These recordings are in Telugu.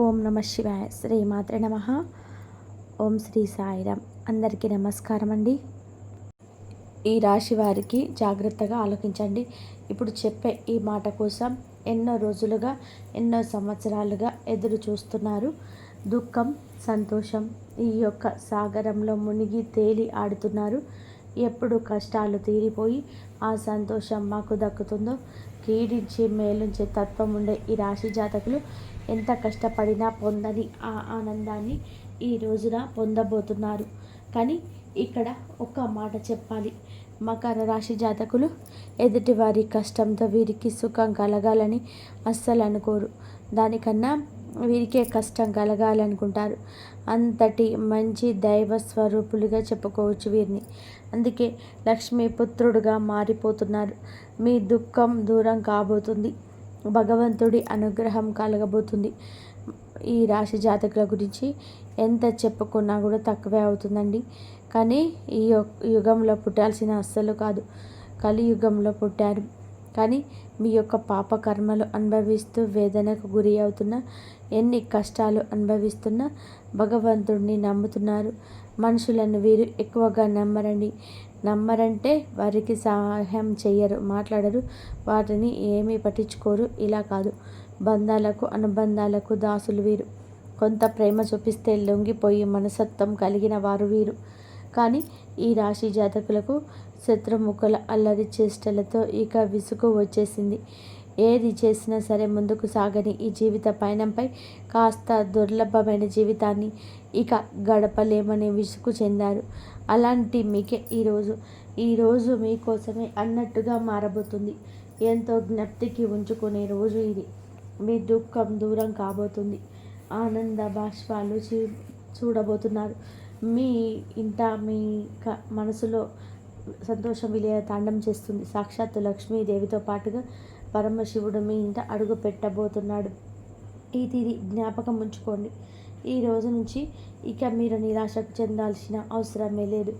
ఓం నమ శివాయ. శ్రీమాత్రే నమ. ఓం శ్రీ సాయిరామ్. అందరికీ నమస్కారం అండి. ఈ రాశి వారికి జాగ్రత్తగా ఆలోచించండి. ఇప్పుడు చెప్పే ఈ మాట కోసం ఎన్నో రోజులుగా ఎన్నో సంవత్సరాలుగా ఎదురు చూస్తున్నారు. దుఃఖం, సంతోషం ఈ యొక్క సాగరంలో మునిగి తేలి ఆడుతున్నారు. ఎప్పుడు కష్టాలు తీరిపోయి ఆ సంతోషం మాకు దక్కుతుందో కీడించి మేలుంచే తత్వం ఉండే ఈ రాశి జాతకులు ఎంత కష్టపడినా పొందని ఆ ఆనందాన్ని ఈ రోజున పొందబోతున్నారు. కానీ ఇక్కడ ఒక్క మాట చెప్పాలి. మకర రాశి జాతకులు ఎదుటివారి కష్టంతో వీరికి సుఖం కలగాలని అస్సలు అనుకోరు. దానికన్నా వీరికే కష్టం కలగాలనుకుంటారు. అంతటి మంచి దైవ స్వరూపులుగా చెప్పుకోవచ్చు వీరిని. అందుకే లక్ష్మీపుత్రుడుగా మారిపోతున్నారు. మీ దుఃఖం దూరం కాబోతుంది. భగవంతుడి అనుగ్రహం కలగబోతుంది. ఈ రాశి జాతకుల గురించి ఎంత చెప్పుకున్నా కూడా తక్కువే అవుతుందండి. కానీ ఈ యుగంలో పుట్టాల్సిన అస్సలు కాదు, కలియుగంలో పుట్టారు. కానీ మీ యొక్క పాప కర్మలు అనుభవిస్తూ వేదనకు గురి అవుతున్నా, ఎన్ని కష్టాలు అనుభవిస్తున్నా భగవంతుడిని నమ్ముతున్నారు. మనుషులను వీరు ఎక్కువగా నమ్మరంటే వారికి సహాయం చెయ్యరు, మాట్లాడరు, వాటిని ఏమీ పట్టించుకోరు. ఇలా కాదు, బంధాలకు అనుబంధాలకు దాసులు వీరు. కొంత ప్రేమ చూపిస్తే లొంగిపోయి మనసత్వం కలిగిన వారు వీరు. కానీ ఈ రాశి జాతకులకు శత్రుముఖుల అల్లరి చేష్టలతో ఇక విసుగు వచ్చేసింది. ఏది చేసినా సరే ముందుకు సాగని ఈ జీవిత పయనంపై కాస్త దుర్లభమైన జీవితాన్ని ఇక గడపలేమని విసుగు చెందారు. అలాంటి మీకే ఈరోజు మీకోసమే అన్నట్టుగా మారబోతుంది. ఎంతో జ్ఞప్తికి ఉంచుకునే రోజు ఇది. మీ దుఃఖం దూరం కాబోతుంది. ఆనంద బాష్పాలు చూడబోతున్నారు. మీ ఇంట మీ మనసులో సంతోషం విలయ తాండం చేస్తుంది. సాక్షాత్తు లక్ష్మీదేవితో పాటుగా పరమశివుడు మీ ఇంట అడుగు పెట్టబోతున్నాడు. ఇది జ్ఞాపకం ఉంచుకోండి. ఈ రోజు నుంచి ఇక మీరు నిరాశకు చెందాల్సిన అవసరమే లేదు.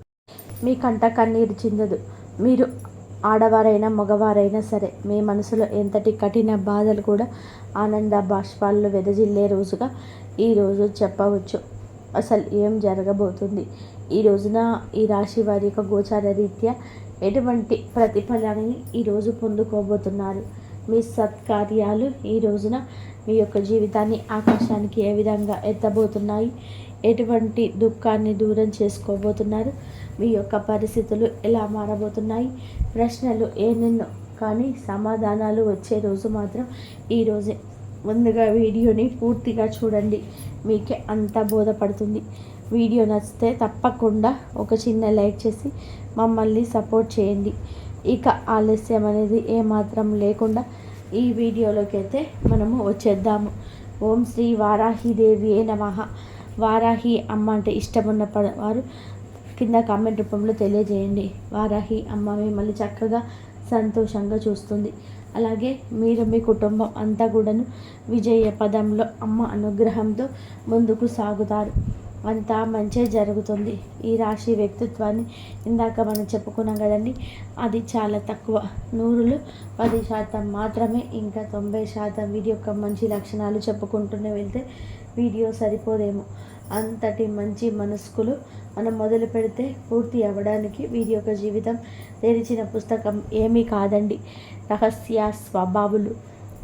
మీ కంట కన్నీరు చిందదు. మీరు ఆడవారైనా మగవారైనా సరే మీ మనసులో ఎంతటి కఠిన బాధలు కూడా ఆనంద బాష్పాల్లో వెదజిల్లే రోజుగా ఈరోజు చెప్పవచ్చు. అసలు ఏం జరగబోతుంది ఈ రోజున ఈ రాశి వారి యొక్క గోచార రీత్యా ఎటువంటి ప్రతిఫలాన్ని ఈరోజు పొందుకోబోతున్నారు. మీ సత్కార్యాలు ఈ రోజున మీ యొక్క జీవితాన్ని ఆకాశానికి ఏ విధంగా ఎత్తబోతున్నాయి, ఎటువంటి దుఃఖాన్ని దూరం చేసుకోబోతున్నారు, మీ యొక్క పరిస్థితులు ఎలా మారబోతున్నాయి, ప్రశ్నలు ఏనెన్నో కానీ సమాధానాలు వచ్చే రోజు మాత్రం ఈరోజే. ముందుగా వీడియోని పూర్తిగా చూడండి, మీకే అంతా బోధపడుతుంది. వీడియో నచ్చితే తప్పకుండా ఒక చిన్న లైక్ చేసి మమ్మల్ని సపోర్ట్ చేయండి. ఇక ఆలస్యం అనేది ఏమాత్రం లేకుండా ఈ వీడియోలోకి అయితే మనము వచ్చేద్దాము. ఓం శ్రీ వారాహిదేవియే నమః. వారాహి అమ్మ అంటే ఇష్టమున్న వారు కింద కామెంట్ రూపంలో తెలియజేయండి. వారాహి అమ్మ మిమ్మల్ని చక్కగా సంతోషంగా చూస్తుంది. అలాగే మీరు మీ కుటుంబం అంతా కూడాను విజయ పదంలో అమ్మ అనుగ్రహంతో ముందుకు సాగుతారు. అంతా మంచే జరుగుతుంది. ఈ రాశి వ్యక్తిత్వాన్ని ఇందాక మనం చెప్పుకున్నాం కదండి, అది చాలా తక్కువ. 100లో 10% మాత్రమే. ఇంకా 90% వీరి యొక్క మంచి లక్షణాలు చెప్పుకుంటూనే వెళ్తే వీడియో సరిపోదేమో. అంతటి మంచి మనస్కులు మనం మొదలు పెడితే పూర్తి అవ్వడానికి వీరి యొక్క జీవితం తెరిచిన పుస్తకం ఏమీ కాదండి. రహస్య స్వభావులు,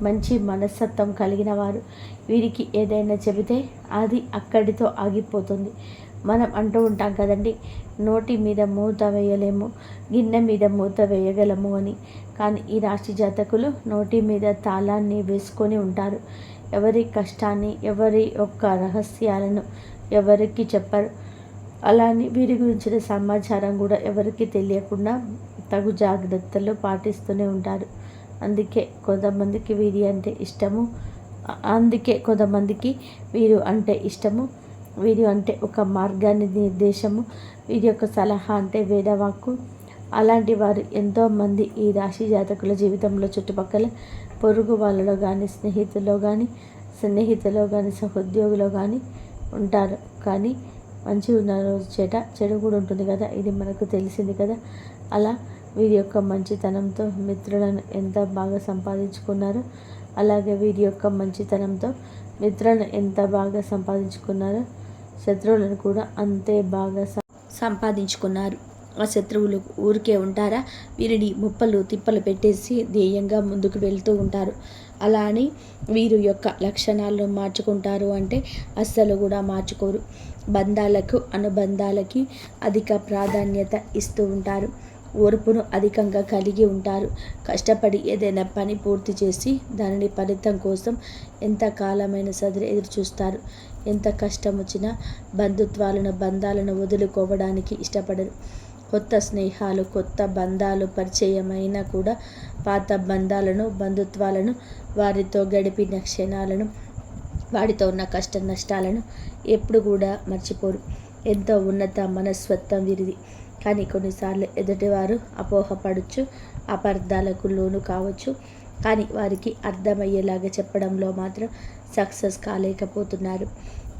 మంచి మనస్తత్వం కలిగిన వారు. వీరికి ఏదైనా చెబితే అది అక్కడితో ఆగిపోతుంది. మనం అంటూ ఉంటాం కదండి, నోటి మీద మూత వేయలేము, గిన్నె మీద మూత వేయగలము అని. కానీ ఈ రాశి జాతకులు నోటి మీద తాళాన్ని వేసుకొని ఉంటారు. ఎవరి కష్టాన్ని, ఎవరి యొక్క రహస్యాలను ఎవరికి చెప్పరు. అలానే వీరి గురించిన సమాచారం కూడా ఎవరికి తెలియకుండా తగు జాగ్రత్తలు పాటిస్తూనే ఉంటారు. అందుకే కొంతమందికి వీరి అంటే ఇష్టము. వీరు అంటే ఇష్టము. వీరు అంటే ఒక మార్గాన్ని నిర్దేశము. వీరి యొక్క సలహా అంటే వేదవాక్కు. అలాంటి వారు ఎంతోమంది ఈ రాశి జాతకుల జీవితంలో చుట్టుపక్కల పొరుగు వాళ్ళలో కానీ స్నేహితుల్లో కానీ సహోద్యోగులో కానీ ఉంటారు. కానీ మంచి ఉన్న రోజు చెడు కూడా ఉంటుంది కదా, ఇది మనకు తెలిసింది కదా. అలా వీరి యొక్క మంచితనంతో మిత్రులను ఎంత బాగా సంపాదించుకున్నారో అలాగే వీరి యొక్క మంచితనంతో మిత్రులను ఎంత బాగా సంపాదించుకున్నారో శత్రువులను కూడా అంతే బాగా సంపాదించుకున్నారు. ఆ శత్రువులు ఊరికే ఉంటారా? వీరిని ముప్పలు తిప్పలు పెట్టేసి ధ్యేయంగా ముందుకు వెళ్తూ ఉంటారు. అలా అని వీరు యొక్క లక్షణాలను మార్చుకుంటారు అంటే అస్సలు కూడా మార్చుకోరు. బంధాలకు అనుబంధాలకి అధిక ప్రాధాన్యత ఇస్తూ ఉంటారు. ఓర్పును అధికంగా కలిగి ఉంటారు. కష్టపడి ఏదైనా పని పూర్తి చేసి దానిని ఫలితం కోసం ఎంత కాలమైన సరే ఎదురు చూస్తారు. ఎంత కష్టం వచ్చినా బంధాలను వదులుకోవడానికి ఇష్టపడరు. కొత్త స్నేహాలు, కొత్త బంధాలు పరిచయమైనా కూడా పాత బంధుత్వాలను, వారితో గడిపిన క్షణాలను, వాడితో ఉన్న కష్ట నష్టాలను ఎప్పుడు కూడా మర్చిపోరు. ఎంతో ఉన్నత మనస్తత్వం వీరిది. కానీ కొన్నిసార్లు ఎదుటివారు అపోహపడచ్చు, అపార్థాలకు లోను కావచ్చు. కానీ వారికి అర్థమయ్యేలాగా చెప్పడంలో మాత్రం సక్సెస్ కాలేకపోతున్నారు.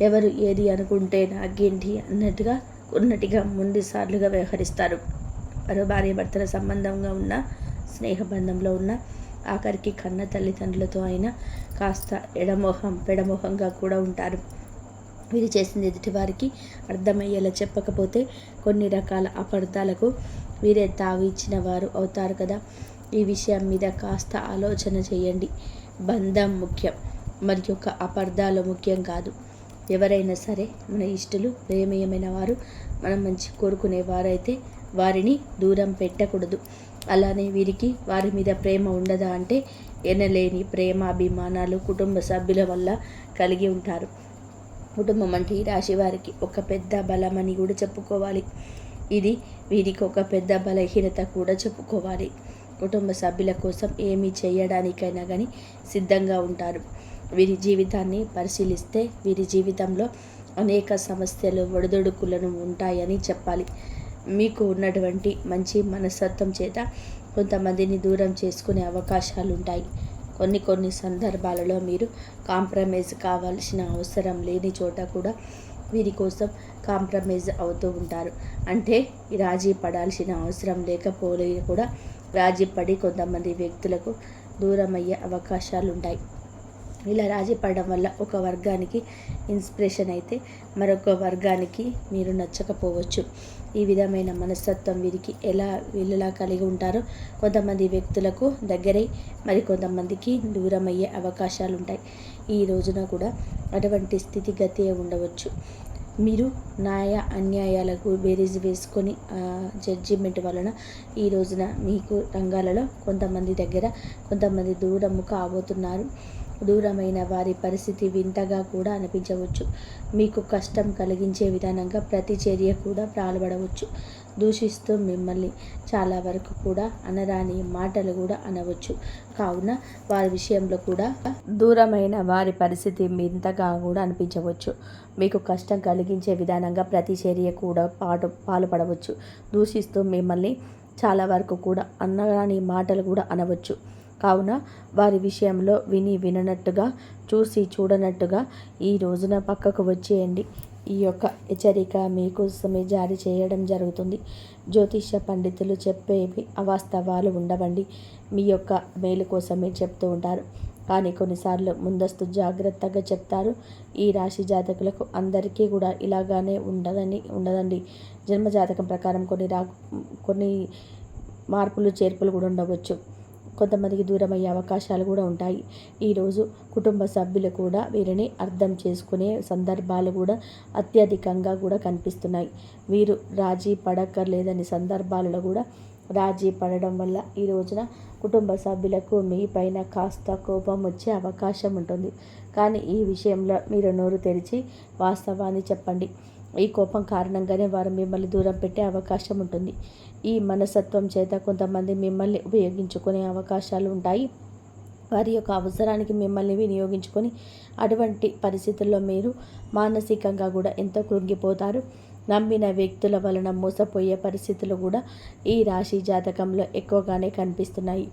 ఎవరు ఏది అనుకుంటే నాకేంటి అన్నట్టుగా ఉన్నట్టుగా ముందుసార్లుగా వ్యవహరిస్తారు. మరో భార్యాభర్తల సంబంధంగా ఉన్న, స్నేహబంధంలో ఉన్న, ఆఖరికి కన్న తల్లిదండ్రులతో అయినా కాస్త పెడమోహంగా కూడా ఉంటారు. వీరు చేసింది ఎదుటి వారికి అర్థమయ్యేలా చెప్పకపోతే కొన్ని రకాల అపార్థాలకు వీరే తావి ఇచ్చిన వారు అవుతారు కదా. ఈ విషయం మీద కాస్త ఆలోచన చేయండి. బంధం ముఖ్యం, మరి యొక్క అపార్థాలు ముఖ్యం కాదు. ఎవరైనా సరే మన ఇష్టలు, ప్రేమయమైన వారు, మనం మంచి కోరుకునేవారైతే వారిని దూరం పెట్టకూడదు. అలానే వీరికి వారి మీద ప్రేమ ఉండదా అంటే ఎనలేని ప్రేమాభిమానాలు కుటుంబ సభ్యుల వల్ల కలిగి ఉంటారు. కుటుంబం అంటే ఈ రాశి వారికి ఒక పెద్ద బలమని కూడా చెప్పుకోవాలి. ఇది వీరికి ఒక పెద్ద బలహీనత కూడా చెప్పుకోవాలి. కుటుంబ సభ్యుల కోసం ఏమి చేయడానికైనా కానీ సిద్ధంగా ఉంటారు. వీరి జీవితాన్ని పరిశీలిస్తే వీరి జీవితంలో అనేక సమస్యలు, ఒడిదుడుకులను ఉంటాయని చెప్పాలి. మీకు ఉన్నటువంటి మంచి మనస్తత్వం చేత కొంతమందిని దూరం చేసుకునే అవకాశాలు ఉంటాయి. కొన్ని సందర్భాలలో మీరు కాంప్రమైజ్ కావాల్సిన అవసరం లేని చోట కూడా వీరి కోసం కాంప్రమైజ్ అవుతూ ఉంటారు. అంటే రాజీ పడాల్సిన అవసరం లేకపోలే కూడా రాజీ పడి కొంతమంది వ్యక్తులకు దూరం అయ్యే అవకాశాలు ఉంటాయి. ఇలా రాజీ పడడం వల్ల ఒక వర్గానికి ఇన్స్పిరేషన్ అయితే మరొక వర్గానికి మీరు నచ్చకపోవచ్చు. ఈ విధమైన మనస్తత్వం వీరికి వీళ్ళలా కలిగి ఉంటారో కొంతమంది వ్యక్తులకు దగ్గరై మరి కొంతమందికి దూరం అయ్యే అవకాశాలు ఉంటాయి. ఈ రోజున కూడా అటువంటి స్థితిగతి ఉండవచ్చు. మీరు న్యాయ అన్యాయాలకు బేరీజు వేసుకొని జడ్జిమెంట్ వలన ఈ రోజున మీకు రంగాలలో కొంతమంది దగ్గర కొంతమంది దూరము కాబోతున్నారు. దూరమైన వారి పరిస్థితి వింతగా కూడా అనిపించవచ్చు. మీకు కష్టం కలిగించే విధానంగా ప్రతి చర్య కూడా పాల్పడవచ్చు. దూషిస్తూ మిమ్మల్ని చాలా వరకు కూడా అనరాని మాటలు కూడా అనవచ్చు. కావున వారి విషయంలో కూడా దూరమైన వారి పరిస్థితి వింతగా కూడా అనిపించవచ్చు. మీకు కష్టం కలిగించే విధానంగా ప్రతి చర్య కూడా పాల్పడవచ్చు. దూషిస్తూ మిమ్మల్ని చాలా వరకు కూడా అనరాని మాటలు కూడా అనవచ్చు. కావున వారి విషయంలో విననట్టుగా, చూడనట్టుగా ఈ రోజున పక్కకు వచ్చేయండి. ఈ యొక్క హెచ్చరిక మీకోసమే జారీ చేయడం జరుగుతుంది. జ్యోతిష్య పండితులు చెప్పేవి అవాస్తవాలు ఉండవండి. మీ యొక్క మేలు కోసమే చెప్తూ ఉంటారు. కానీ కొన్నిసార్లు ముందస్తు జాగ్రత్తగా చెప్తారు. ఈ రాశి జాతకులకు అందరికీ కూడా ఇలాగానే ఉండదండి. జన్మజాతకం ప్రకారం కొన్ని మార్పులు చేర్పులు కూడా ఉండవచ్చు. కొంతమందికి దూరం అయ్యే అవకాశాలు కూడా ఉంటాయి. ఈరోజు కుటుంబ సభ్యులు కూడా వీరిని అర్థం చేసుకునే సందర్భాలు కూడా అత్యధికంగా కూడా కనిపిస్తున్నాయి. వీరు రాజీ పడక్కర్లేదని సందర్భాలలో కూడా రాజీ పడడం వల్ల ఈ రోజున కుటుంబ సభ్యులకు మీ పైన కాస్త కోపం వచ్చే అవకాశం ఉంటుంది. కానీ ఈ విషయంలో మీరు నోరు తెరిచి వాస్తవాన్ని చెప్పండి. ఈ కోపం కారణంగానే వారు మిమ్మల్ని దూరం పెట్టే అవకాశం ఉంటుంది. ఈ మనస్తత్వం చేత కొంతమంది మిమ్మల్ని ఉపయోగించుకునే అవకాశాలు ఉంటాయి. వారి యొక్క అవసరానికి మిమ్మల్ని వినియోగించుకొని అటువంటి పరిస్థితుల్లో మీరు మానసికంగా కూడా ఎంతో కృంగిపోతారు. నమ్మిన వ్యక్తుల వలన మోసపోయే పరిస్థితులు కూడా ఈ రాశి జాతకంలో ఎక్కువగానే కనిపిస్తున్నాయి.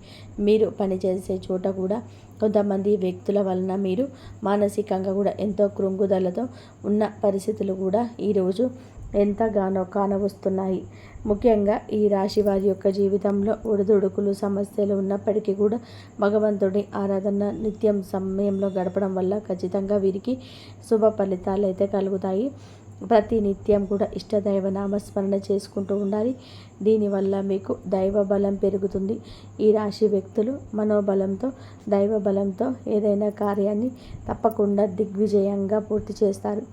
మీరు పనిచేసే చోట కూడా కొంతమంది వ్యక్తుల వలన మీరు మానసికంగా కూడా ఎంతో కృంగుదలతో ఉన్న పరిస్థితులు కూడా ఈరోజు ఎంతగానో కానవస్తున్నాయి. ముఖ్యంగా ఈ రాశి వారి యొక్క జీవితంలో ఒడిదుడుకులు సమస్యలు ఉన్నప్పటికీ కూడా భగవంతుడి ఆరాధన నిత్యం సమయంలో గడపడం వల్ల ఖచ్చితంగా వీరికి శుభ ఫలితాలు అయితే కలుగుతాయి. ప్రతి నిత్యం కూడా ఇష్టదైవ నామస్మరణ చేసుకుంటూ ఉండాలి. దీనివల్ల మీకు దైవ బలం పెరుగుతుంది. ఈ రాశి వ్యక్తులు మనోబలంతో దైవ బలంతో ఏదైనా కార్యాన్ని తప్పకుండా దిగ్విజయంగా పూర్తి చేస్తారు.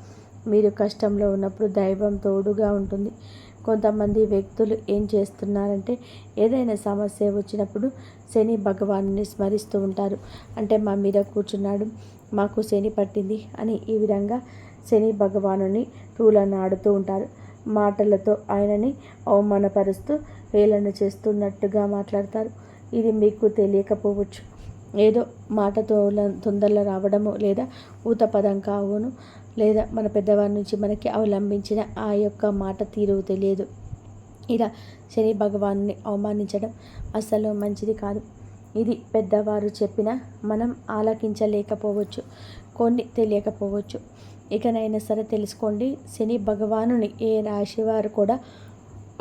మీరు కష్టంలో ఉన్నప్పుడు దైవం తోడుగా ఉంటుంది. కొంతమంది వ్యక్తులు ఏం చేస్తున్నారంటే ఏదైనా సమస్య వచ్చినప్పుడు శని భగవాన్ని స్మరిస్తూ ఉంటారు. అంటే మా మీద కూర్చున్నాడు, మాకు శని పట్టింది అని ఈ విధంగా శని భగవానుని తూలనాడుతూ ఉంటారు. మాటలతో ఆయనని అవమానపరుస్తూ హేళన చేస్తున్నట్టుగా మాట్లాడతారు. ఇది మీకు తెలియకపోవచ్చు. ఏదో మాటతో తొందరలో రావడము లేదా ఊత పదం కావును, లేదా మన పెద్దవారి నుంచి మనకి అవలంబించిన ఆ యొక్క మాట తీరు తెలియదు. ఇలా శని భగవాన్ని అవమానించడం అసలు మంచిది కాదు. ఇది పెద్దవారు చెప్పినా మనం ఆలకించలేకపోవచ్చు, కొన్ని తెలియకపోవచ్చు. ఇకనైనా సరే తెలుసుకోండి, శని భగవానుని ఏ రాశి వారు కూడా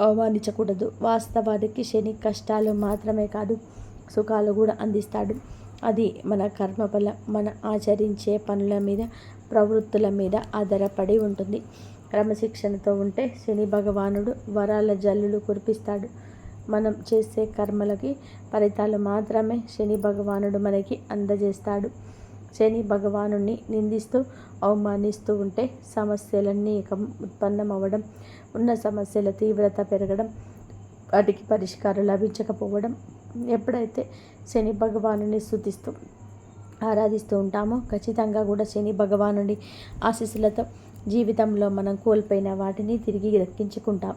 అవమానించకూడదు. వాస్తవానికి శని కష్టాలు మాత్రమే కాదు, సుఖాలు కూడా అందిస్తాడు. అది మన కర్మఫలం, మన ఆచరించే పనుల మీద, ప్రవృత్తుల మీద ఆధారపడి ఉంటుంది. క్రమశిక్షణతో ఉంటే శని భగవానుడు వరాల జల్లులు కురిపిస్తాడు. మనం చేసే కర్మలకి ఫలితాలు మాత్రమే శని భగవానుడు మనకి అందజేస్తాడు. శని భగవానుని నిందిస్తూ అవమానిస్తూ ఉంటే సమస్యలన్నీ ఉత్పన్నమవ్వడం, ఉన్న సమస్యల తీవ్రత పెరగడం, వాటికి పరిష్కారం లభించకపోవడం. ఎప్పుడైతే శని భగవానుని స్తుతిస్తూ ఆరాధిస్తూ ఉంటామో ఖచ్చితంగా కూడా శని భగవానుడి ఆశీస్సులతో జీవితంలో మనం కోల్పోయిన వాటిని తిరిగి దక్కించుకుంటాం.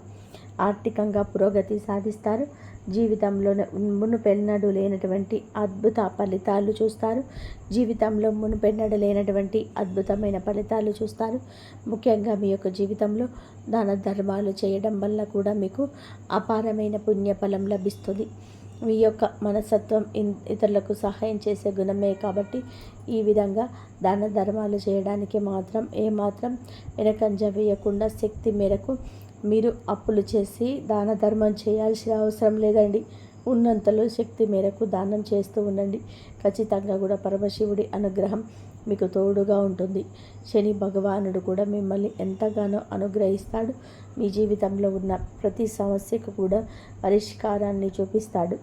ఆర్థికంగా పురోగతి సాధిస్తారు. జీవితంలో మునుపెన్నడూ లేనటువంటి అద్భుత ఫలితాలు చూస్తారు. జీవితంలో మునుపెన్నడూ లేనటువంటి అద్భుతమైన ఫలితాలు చూస్తారు. ముఖ్యంగా మీ యొక్క జీవితంలో దాన ధర్మాలు చేయడం వల్ల కూడా మీకు అపారమైన పుణ్యఫలం లభిస్తుంది. మీ యొక్క మనస్తత్వం ఇతరులకు సహాయం చేసే గుణమే కాబట్టి ఈ విధంగా దాన ధర్మాలు చేయడానికి మాత్రం ఏమాత్రం వెనకంజ వేయకుండా శక్తి మేరకు మీరు అప్పులు చేసి దాన ధర్మం చేయాల్సిన అవసరం లేదండి. ఉన్నంతలో శక్తి మేరకు దానం చేస్తూ ఉండండి. ఖచ్చితంగా కూడా పరమశివుడి అనుగ్రహం మీకు తోడుగా ఉంటుంది. శని భగవానుడు కూడా మిమ్మల్ని ఎంతగానో అనుగ్రహిస్తాడు. మీ జీవితంలో ఉన్న ప్రతి సమస్యకు కూడా పరిష్కారాన్ని చూపిస్తాడు.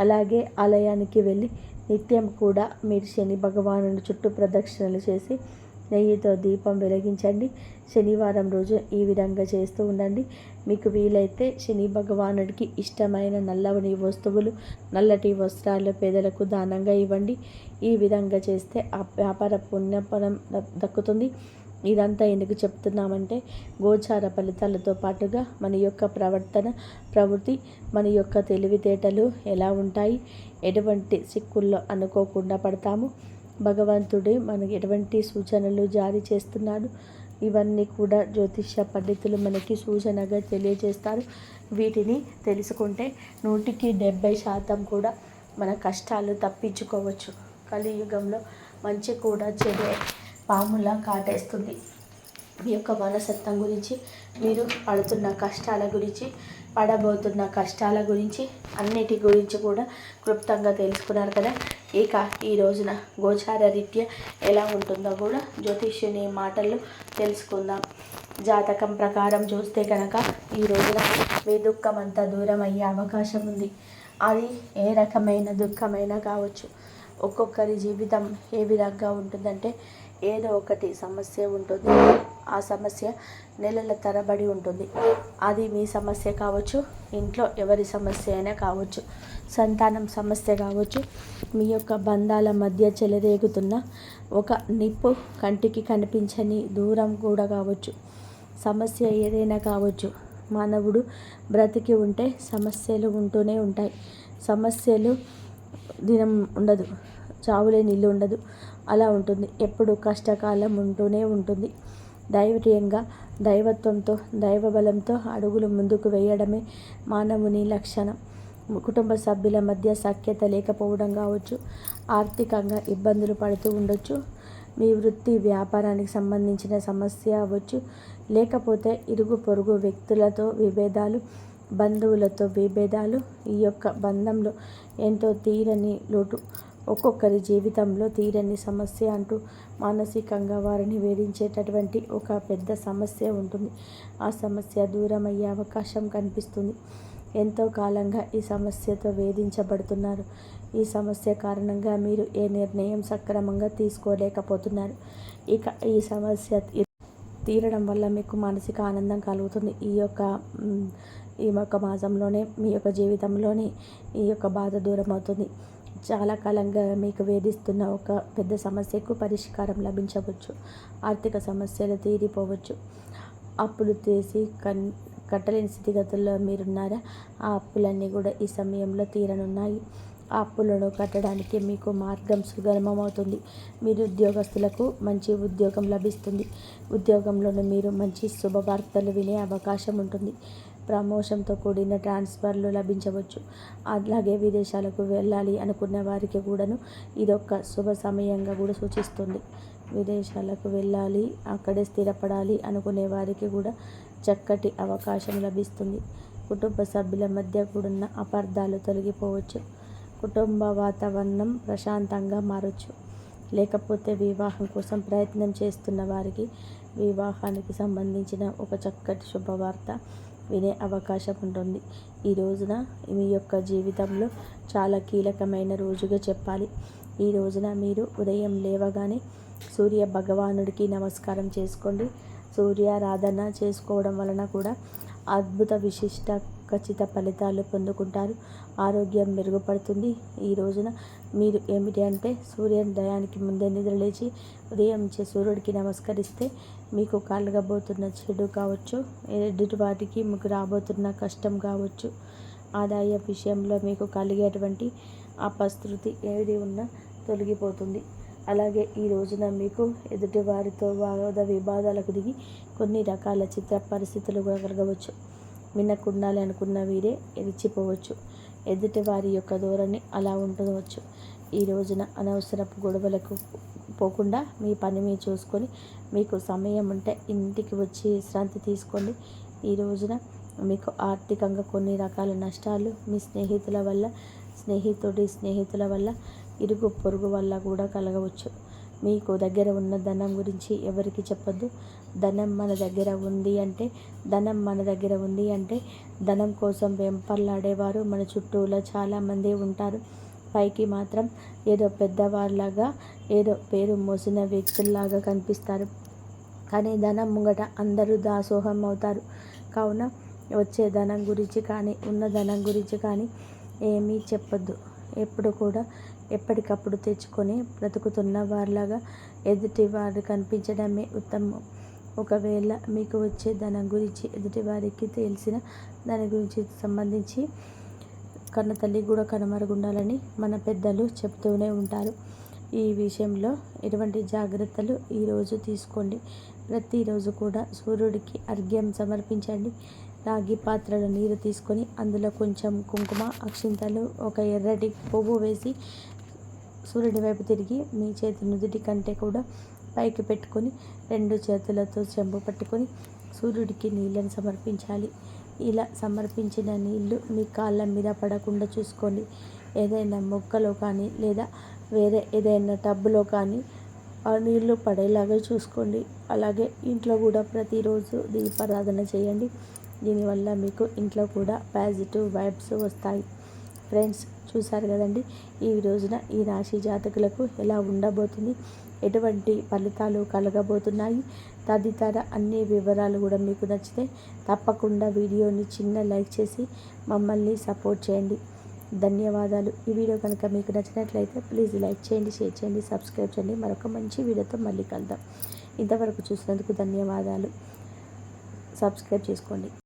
అలాగే ఆలయానికి వెళ్ళి నిత్యం కూడా మీరు శని భగవానుని చుట్టూ ప్రదక్షిణలు చేసి నెయ్యితో దీపం వెలిగించండి. శనివారం రోజు ఈ విధంగా చేస్తూ ఉండండి. మీకు వీలైతే శని భగవానుడికి ఇష్టమైన నల్లటి వస్తువులు, నల్లటి వస్త్రాలు పేదలకు దానంగా ఇవ్వండి. ఈ విధంగా చేస్తే ఆ వ్యాపార పుణ్యఫలం దక్కుతుంది. ఇదంతా ఎందుకు చెప్తున్నామంటే గోచార ఫలితాలతో పాటుగా మన యొక్క ప్రవర్తన, ప్రవృత్తి, మన యొక్క తెలివితేటలు ఎలా ఉంటాయి, ఎటువంటి సిక్కుల్లో అనుకోకుండా పడతాము, భగవంతుడు మనకి ఎటువంటి సూచనలు జారీ చేస్తున్నాడు, ఇవన్నీ కూడా జ్యోతిష్య పండితులు మనకి సూచనగా తెలియజేస్తారు. వీటిని తెలుసుకుంటే 100% కూడా మన కష్టాలు తప్పించుకోవచ్చు. కలియుగంలో మంచి కూడా చెడు పాములా కాటేస్తుంది. మీ యొక్క మనస్తత్వం గురించి, మీరు పడుతున్న కష్టాల గురించి, పడబోతున్న కష్టాల గురించి, అన్నిటి గురించి కూడా క్లుప్తంగా తెలుసుకున్నారు కదా. ఇక ఈ రోజున గోచార రీత్యా ఎలా ఉంటుందో కూడా జ్యోతిష్యుని మాటల్లో తెలుసుకుందాం. జాతకం ప్రకారం చూస్తే కనుక ఈ రోజున మీ దుఃఖం అంతా దూరం అయ్యే అవకాశం ఉంది. అది ఏ రకమైన దుఃఖమైనా కావచ్చు. ఒక్కొక్కరి జీవితం ఏ విధంగా ఉంటుందంటే ఏదో ఒకటి సమస్య ఉంటుంది. ఆ సమస్య నెలల తరబడి ఉంటుంది. అది మీ సమస్య కావచ్చు, ఇంట్లో ఎవరి సమస్య అయినా కావచ్చు, సంతానం సమస్య కావచ్చు, మీ యొక్క బంధాల మధ్య చెలరేగుతున్న ఒక నిప్పు కంటికి కనిపించని దూరం కూడా కావచ్చు. సమస్య ఏదైనా కావచ్చు. మానవుడు బ్రతికి ఉంటే సమస్యలు ఉంటూనే ఉంటాయి. సమస్యలు దినం ఉండదు, చావులేని ఇల్లు ఉండదు. అలా ఉంటుంది. ఎప్పుడు కష్టకాలం ఉంటూనే ఉంటుంది. ధైర్యంగా, దైవత్వంతో, దైవబలంతో అడుగులు ముందుకు వేయడమే మానవుని లక్షణం. కుటుంబ సభ్యుల మధ్య సఖ్యత లేకపోవడం కావచ్చు, ఆర్థికంగా ఇబ్బందులు పడుతూ ఉండొచ్చు, మీ వృత్తి వ్యాపారానికి సంబంధించిన సమస్య అవ్వచ్చు, లేకపోతే ఇరుగు పొరుగు వ్యక్తులతో విభేదాలు, బంధువులతో విభేదాలు, ఈ యొక్క బంధంలో ఎంతో తీరని లోటు, ఒక్కొక్కరి జీవితంలో తీరని సమస్య అంటూ మానసికంగా వారిని వేధించేటటువంటి ఒక పెద్ద సమస్య ఉంటుంది. ఆ సమస్య దూరం అయ్యే అవకాశం కనిపిస్తుంది. ఎంతో కాలంగా ఈ సమస్యతో వేధించబడుతున్నారు. ఈ సమస్య కారణంగా మీరు ఏ నిర్ణయం సక్రమంగా తీసుకోలేకపోతున్నారు. ఇక ఈ సమస్య తీరడం వల్ల మీకు మానసిక ఆనందం కలుగుతుంది. ఈ యొక్క మాసంలోనే మీ యొక్క జీవితంలోనే ఈ యొక్క బాధ దూరం అవుతుంది. చాలా కాలంగా మీకు వేధిస్తున్న ఒక పెద్ద సమస్యకు పరిష్కారం లభించవచ్చు. ఆర్థిక సమస్యలు తీరిపోవచ్చు. అప్పులు తీసి కట్టలేని స్థితిగతుల్లో మీరున్నారా? ఆ అప్పులన్నీ కూడా ఈ సమయంలో తీరనున్నాయి. ఆ అప్పులను కట్టడానికి మీకు మార్గం సుగమమవుతుంది. మీరు ఉద్యోగస్తులకు మంచి ఉద్యోగం లభిస్తుంది. ఉద్యోగంలోనూ మీరు మంచి శుభవార్తలు వినే అవకాశం ఉంటుంది. ప్రమోషన్తో కూడిన ట్రాన్స్ఫర్లు లభించవచ్చు. అలాగే విదేశాలకు వెళ్ళాలి అనుకున్న వారికి కూడాను ఇదొక శుభ సమయంగా కూడా సూచిస్తుంది. విదేశాలకు వెళ్ళాలి, అక్కడే స్థిరపడాలి అనుకునే వారికి కూడా చక్కటి అవకాశం లభిస్తుంది. కుటుంబ సభ్యుల మధ్య కూడున్న అపార్థాలు తొలగిపోవచ్చు. కుటుంబ వాతావరణం ప్రశాంతంగా మారచ్చు. లేకపోతే వివాహం కోసం ప్రయత్నం చేస్తున్న వారికి వివాహానికి సంబంధించిన ఒక చక్కటి శుభవార్త వినే అవకాశం ఉంటుంది. ఈ రోజున మీ యొక్క జీవితంలో చాలా కీలకమైన రోజుగా చెప్పాలి. ఈ రోజున మీరు ఉదయం లేవగానే సూర్య భగవానుడికి నమస్కారం చేసుకోండి. సూర్యారాధన చేసుకోవడం వలన కూడా అద్భుత విశిష్ట ఖచ్చిత ఫలితాలు పొందుకుంటారు. ఆరోగ్యం మెరుగుపడుతుంది. ఈ రోజున మీరు ఏమిటి అంటే సూర్యోదయానికి ముందే నిద్రలేచి ఉదయం సూర్యుడికి నమస్కరిస్తే మీకు కలగబోతున్న చెడు కావచ్చు, ఎదుటి వాటికి మీకు రాబోతున్న కష్టం కావచ్చు, ఆదాయ విషయంలో మీకు కలిగేటువంటి అపశృతి ఏది ఉన్నా తొలగిపోతుంది. అలాగే ఈ రోజున మీకు ఎదుటి వారితో వాద వివాదాలకు దిగి కొన్ని రకాల చిత్ర పరిస్థితులు కూడా కలగవచ్చు. వినకుండాలి అనుకున్న వీరే ఎరిచిపోవచ్చు. ఎదుటి వారి యొక్క ధోరణి అలా ఉండవచ్చు. ఈ రోజున అనవసరపు గొడవలకు పోకుండా మీ పని మీరు చూసుకొని మీకు సమయం ఉంటే ఇంటికి వచ్చి విశ్రాంతి తీసుకోండి. ఈ రోజున మీకు ఆర్థికంగా కొన్ని రకాల నష్టాలు మీ స్నేహితుల వల్ల ఇరుగు పొరుగు వల్ల కూడా కలగవచ్చు. మీకు దగ్గర ఉన్న ధనం గురించి ఎవరికి చెప్పొద్దు. ధనం మన దగ్గర ఉంది అంటే ధనం కోసం వెంపర్లాడేవారు మన చుట్టూలో చాలామంది ఉంటారు. పైకి మాత్రం ఏదో పెద్దవాళ్ళలాగా, ఏదో పేరు మోసిన వ్యక్తుల్లాగా కనిపిస్తారు. కానీ ధనం ముంగట అందరూ దాసోహం అవుతారు. కావున వచ్చే ధనం గురించి కానీ, ఉన్న ధనం గురించి కానీ ఏమీ చెప్పొద్దు. ఎప్పుడు కూడా ఎప్పటికప్పుడు తెచ్చుకొని బ్రతుకుతున్న వారిలాగా ఎదుటి వారు కనిపించడమే ఉత్తమం. ఒకవేళ మీకు వచ్చే ధనం గురించి ఎదుటి వారికి తెలిసిన దాని గురించి సంబంధించి కన్న తల్లి కూడా కనుమరుగుండాలని మన పెద్దలు చెప్తూనే ఉంటారు. ఈ విషయంలో ఎటువంటి జాగ్రత్తలు ఈరోజు తీసుకోండి. ప్రతిరోజు కూడా సూర్యుడికి అర్ఘ్యం సమర్పించండి. రాగి పాత్రలో నీరు తీసుకొని అందులో కొంచెం కుంకుమ, అక్షింతలు, ఒక ఎర్రటి పువ్వు వేసి సూర్యుడి వైపు తిరిగి మీ చేతి నుదుటి కంటే కూడా పైకి పెట్టుకొని 2 చేతులతో చెంబు పట్టుకొని సూర్యుడికి నీళ్ళని సమర్పించాలి. ఇలా సమర్పించిన నీళ్లు మీ కాళ్ళ మీద పడకుండా చూసుకోండి. ఏదైనా మొక్కలో కానీ లేదా వేరే ఏదైనా టబ్బులో కానీ ఆ నీళ్లు పడేలాగా చూసుకోండి. అలాగే ఇంట్లో కూడా ప్రతిరోజు దీపారాధన చేయండి. దీనివల్ల మీకు ఇంట్లో కూడా పాజిటివ్ వైబ్స్ వస్తాయి. ఫ్రెండ్స్, చూసారు కదండి ఈ రోజున ఈ రాశి జాతకులకు ఎలా ఉండబోతుంది, ఎటువంటి ఫలితాలు కలగబోతున్నాయి తదితర అన్ని వివరాలు కూడా మీకు నచ్చితే తప్పకుండా వీడియోని చిన్న లైక్ చేసి మమ్మల్ని సపోర్ట్ చేయండి. ధన్యవాదాలు. ఈ వీడియో కనుక మీకు నచ్చినట్లయితే ప్లీజ్ లైక్ చేయండి, షేర్ చేయండి, సబ్స్క్రైబ్ చేయండి. మరొక మంచి వీడియోతో మళ్ళీ కలుద్దాం. ఇంతవరకు చూసినందుకు ధన్యవాదాలు. సబ్స్క్రైబ్ చేసుకోండి.